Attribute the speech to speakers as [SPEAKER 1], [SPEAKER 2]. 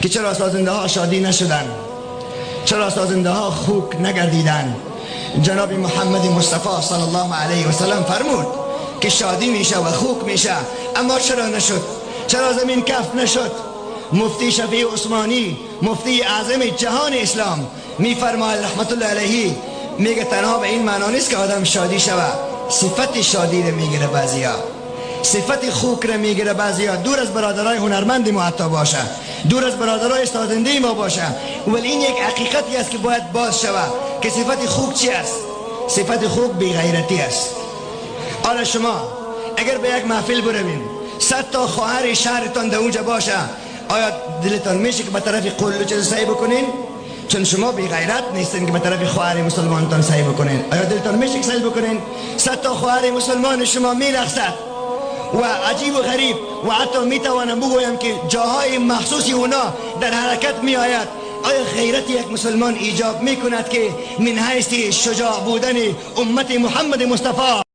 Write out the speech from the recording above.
[SPEAKER 1] که چرا سازنده ها شادی نشدن، چرا سازنده ها خوک نگردیدن. جناب محمد مصطفی صلی الله علیه و سلم فرمود که شادی میشه و خوک میشه، اما چرا نشد؟ چرا زمین کف نشد؟ مفتی شفیع عثمانی، مفتی اعظم جهان اسلام، میفرماید رحمت الله علیه، میگه تنها به این معنا نیست که آدم شادی شود، صفت شادی رو میگیره بعضیا، صفت خوک رو میگیره بعضیا. دور از برادرای هنرمند ما حتی باشه، دور از برادرای سازنده ما باشه، ولی این یک حقیقتی است که باید باز شود که صفت خوک چی است؟ صفت خوک بی‌غیرتی است. حالا شما اگر به یک محفل بروین 100 تا خواهر شهرتان در اونجا باشه، آیا دلتان میشه که به طرف قلو چیز سعی بکنین؟ چون شما بی غیرت نیستین که به طرف خواهر مسلمانتان سعی بکنین. آیا دلتان میشه که سعی بکنین؟ 100 تا خواهر مسلمان شما میرقصد و عجیب و غریب و حتی میتوانم بگویم که جاهای مخصوصی اونا در حرکت می آید. آیا غیرت یک مسلمان ایجاب میکند که من حیث شجاع بودن امت محمد مصطفی